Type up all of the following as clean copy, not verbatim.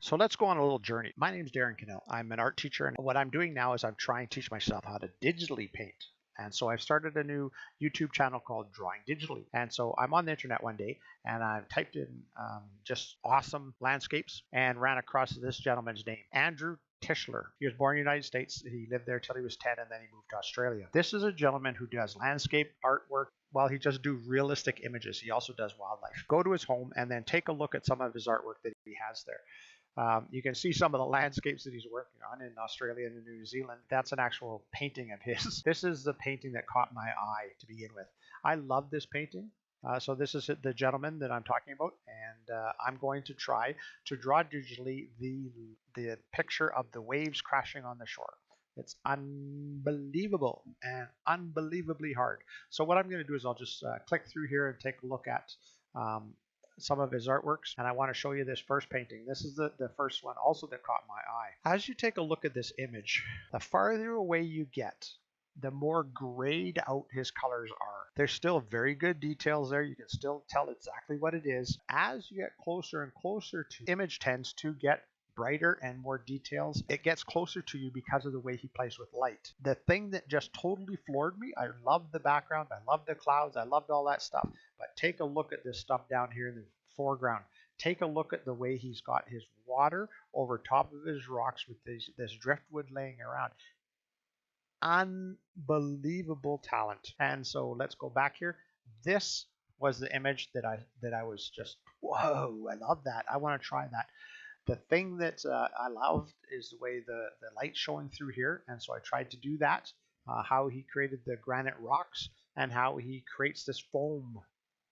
So let's go on a little journey. My name is Darren Cannell. I'm an art teacher, and what I'm doing now is I'm trying to teach myself how to digitally paint. And so I've started a new YouTube channel called Drawing Digitally. And so I'm on the internet one day and I've typed in just awesome landscapes and ran across this gentleman's name, Andrew Tischler. He was born in the United States. He lived there till he was 10 and then he moved to Australia. This is a gentleman who does landscape artwork. Well, he just do realistic images. He also does wildlife. Go to his home and then take a look at some of his artwork that he has there. You can see some of the landscapes that he's working on in Australia and New Zealand. That's an actual painting of his. This is the painting that caught my eye to begin with. I love this painting. So this is the gentleman that I'm talking about, and I'm going to try to draw digitally the picture of the waves crashing on the shore. It's unbelievable and unbelievably hard. So what I'm going to do is I'll just click through here and take a look at some of his artworks, and I want to show you this first painting. This is the first one also that caught my eye. As you take a look at this image, the farther away you get, the more grayed out his colors are. There's still very good details there. You can still tell exactly what it is. As you get closer and closer to, the image tends to get brighter and more details. It gets closer to you because of the way he plays with light. The thing that just totally floored me, I loved the background, I loved the clouds, I loved all that stuff, but take a look at this stuff down here in the foreground. Take a look at the way he's got his water over top of his rocks with this driftwood laying around. Unbelievable talent. And so let's go back here. This was the image that I was just, whoa, I love that. I want to try that. The thing that I loved is the way the light's showing through here, and so I tried to do that, how he created the granite rocks and how he creates this foam,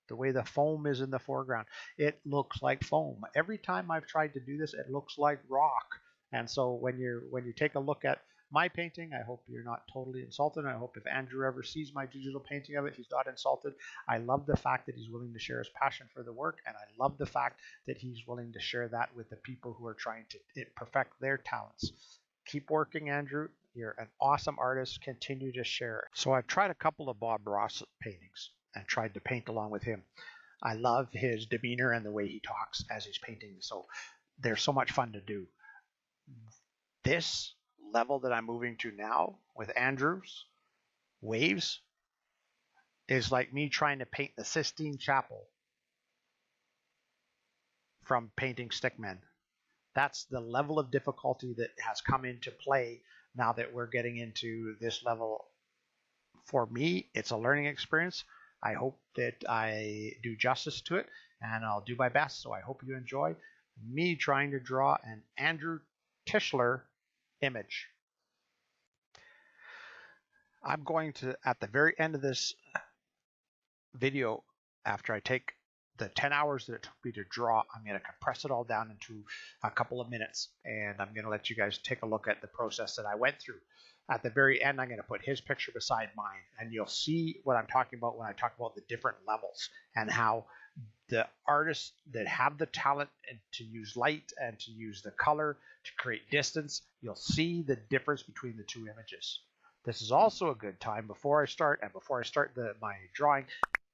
the way the foam is in the foreground. It looks like foam. Every time I've tried to do this, it looks like rock. And so when you take a look at my painting, I hope you're not totally insulted. I hope if Andrew ever sees my digital painting of it, he's not insulted. I love the fact that he's willing to share his passion for the work, and I love the fact that he's willing to share that with the people who are trying to perfect their talents. Keep working, Andrew. You're an awesome artist. Continue to share. So I've tried a couple of Bob Ross paintings and tried to paint along with him. I love his demeanor and the way he talks as he's painting. So they're so much fun to do. This level that I'm moving to now with Andrew's waves is like me trying to paint the Sistine Chapel from painting stickmen. That's the level of difficulty that has come into play now that we're getting into this level. For me, it's a learning experience. I hope that I do justice to it, and I'll do my best. So I hope you enjoy me trying to draw an Andrew Tischler image. I'm going to, at the very end of this video, after I take the 10 hours that it took me to draw, I'm going to compress it all down into a couple of minutes, and I'm going to let you guys take a look at the process that I went through. At the very end, I'm going to put his picture beside mine, and you'll see what I'm talking about when I talk about the different levels and how the artists that have the talent to use light and to use the color to create distance, you'll see the difference between the two images. This is also a good time before I start my drawing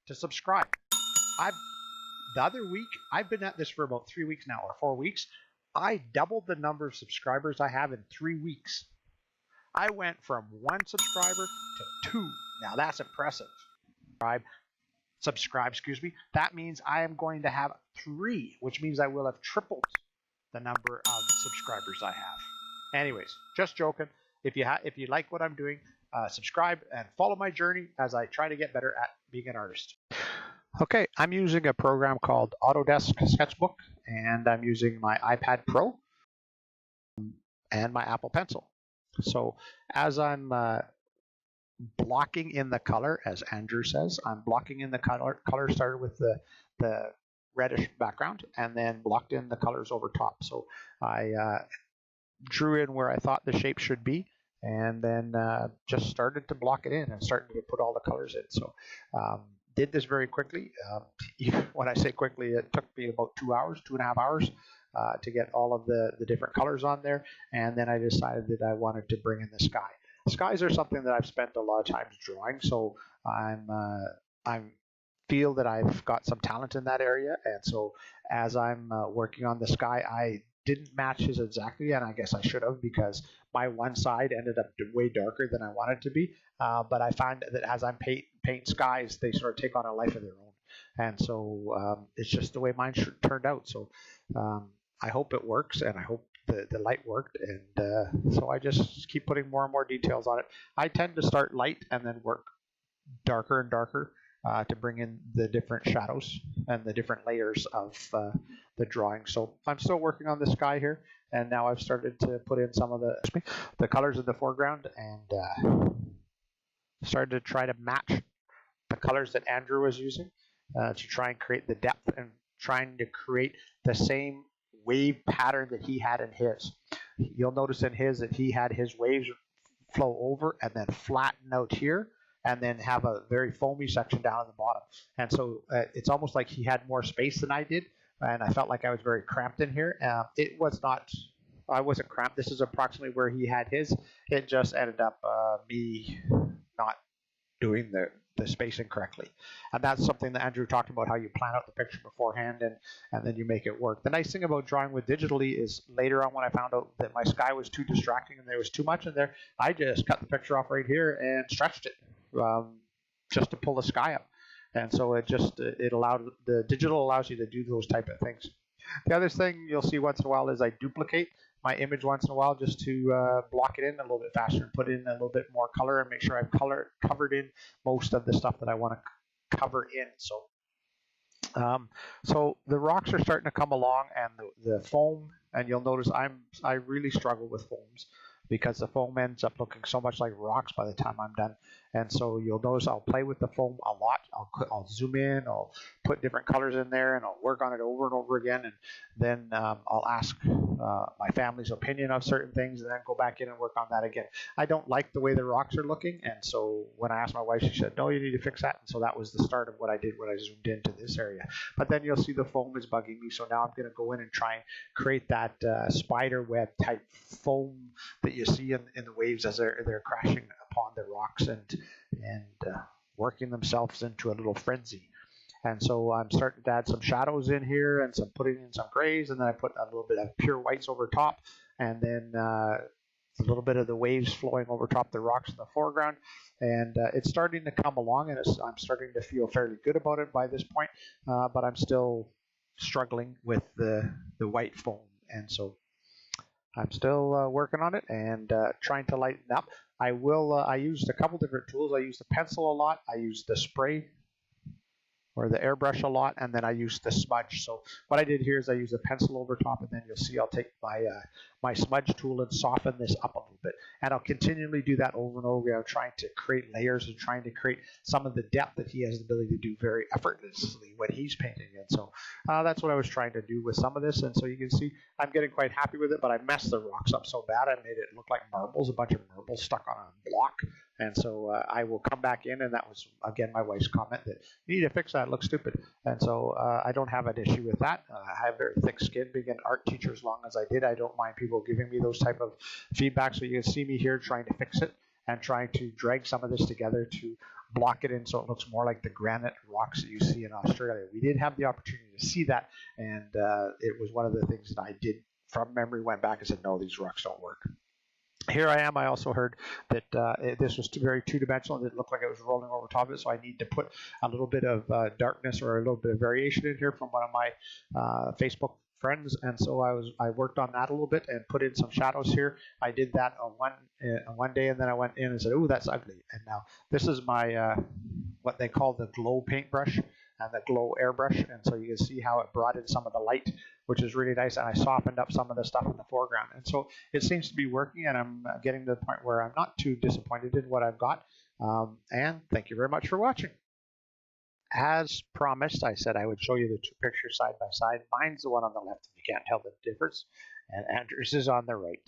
to subscribe. The other week, I've been at this for about 3 weeks now, or 4 weeks. I doubled the number of subscribers I have in 3 weeks. I went from 1 subscriber to 2. Now that's impressive. Subscribe, excuse me. That means I am going to have 3, which means I will have tripled the number of subscribers I have. Anyways, just joking. If you like what I'm doing, subscribe and follow my journey as I try to get better at being an artist. Okay, I'm using a program called Autodesk Sketchbook, and I'm using my iPad Pro and my Apple Pencil. So as I'm blocking in the color, as Andrew says, I'm blocking in the color. Color started with the reddish background and then blocked in the colors over top. So I drew in where I thought the shape should be, and then just started to block it in and started to put all the colors in. So did this very quickly. When I say quickly, it took me about 2 hours, 2.5 hours to get all of the different colors on there. And then I decided that I wanted to bring in the sky. Skies are something that I've spent a lot of times drawing, so I feel that I've got some talent in that area. And so as I'm working on the sky, I didn't match his exactly, and I guess I should have, because my one side ended up way darker than I wanted to be. But I find that as I'm paint skies, they sort of take on a life of their own, and so it's just the way mine turned out. So I hope it works, and I hope the light worked, and so I just keep putting more and more details on it. I tend to start light and then work darker and darker to bring in the different shadows and the different layers of the drawing. So I'm still working on the sky here, and now I've started to put in some of the colors in the foreground, and started to try to match the colors that Andrew was using to try and create the depth, and trying to create the same wave pattern that he had in his. You'll notice in his that he had his waves flow over and then flatten out here, and then have a very foamy section down at the bottom. And so it's almost like he had more space than I did, and I felt like I was very cramped in here. It was not, I wasn't cramped. This is approximately where he had his. It just ended up me not doing the spacing correctly. And that's something that Andrew talked about, how you plan out the picture beforehand, and then you make it work. The nice thing about drawing with digitally is later on, when I found out that my sky was too distracting and there was too much in there, I just cut the picture off right here and stretched it just to pull the sky up. And so it allowed, the digital allows you to do those type of things. The other thing you'll see once in a while is I duplicate my image once in a while, just to block it in a little bit faster and put in a little bit more color, and make sure I've covered in most of the stuff that I want to cover in. So the rocks are starting to come along, and the foam, and you'll notice I really struggle with foams, because the foam ends up looking so much like rocks by the time I'm done. And so you'll notice I'll play with the foam a lot. I'll zoom in, I'll put different colors in there, and I'll work on it over and over again. And then I'll ask my family's opinion of certain things, and then go back in and work on that again. I don't like the way the rocks are looking, and so when I asked my wife, she said, no, you need to fix that. And so that was the start of what I did when I zoomed into this area. But then you'll see the foam is bugging me, so now I'm going to go in and try and create that spider web type foam that you see in the waves as they're crashing upon the rocks and working themselves into a little frenzy. And so I'm starting to add some shadows in here, and putting in some grays, and then I put a little bit of pure whites over top, and then a little bit of the waves flowing over top the rocks in the foreground. And it's starting to come along, and I'm starting to feel fairly good about it by this point, but I'm still struggling with the white foam. And so I'm still working on it and trying to lighten up. I used a couple different tools. I used the pencil a lot. I used the spray or the airbrush a lot, and then I used the smudge. So what I did here is I used a pencil over top, and then you'll see I'll take my smudge tool and soften this up a little bit. And I'll continually do that over and over again, trying to create layers and trying to create some of the depth that he has the ability to do very effortlessly when he's painting. And so that's what I was trying to do with some of this. And so you can see I'm getting quite happy with it, but I messed the rocks up so bad I made it look like marbles, a bunch of marbles stuck on a block. And so I will come back in, and that was, again, my wife's comment that you need to fix that, it looks stupid. And so I don't have an issue with that. I have very thick skin, being an art teacher as long as I did. I don't mind people giving me those type of feedback. So you can see me here trying to fix it and trying to drag some of this together to block it in so it looks more like the granite rocks that you see in Australia. We did have the opportunity to see that, and it was one of the things that I did from memory, went back and said, no, these rocks don't work. Here I am. I also heard that this was very two-dimensional. It looked like it was rolling over top of it, so I need to put a little bit of darkness or a little bit of variation in here from one of my Facebook friends. And so I worked on that a little bit and put in some shadows here. I did that on one day, and then I went in and said, "Ooh, that's ugly." And now this is my what they call the glow paintbrush and the glow airbrush, and so you can see how it brought in some of the light, which is really nice, and I softened up some of the stuff in the foreground. And so it seems to be working, and I'm getting to the point where I'm not too disappointed in what I've got. And thank you very much for watching. As promised, I said I would show you the two pictures side by side. Mine's the one on the left, if you can't tell the difference, and Andrew's is on the right.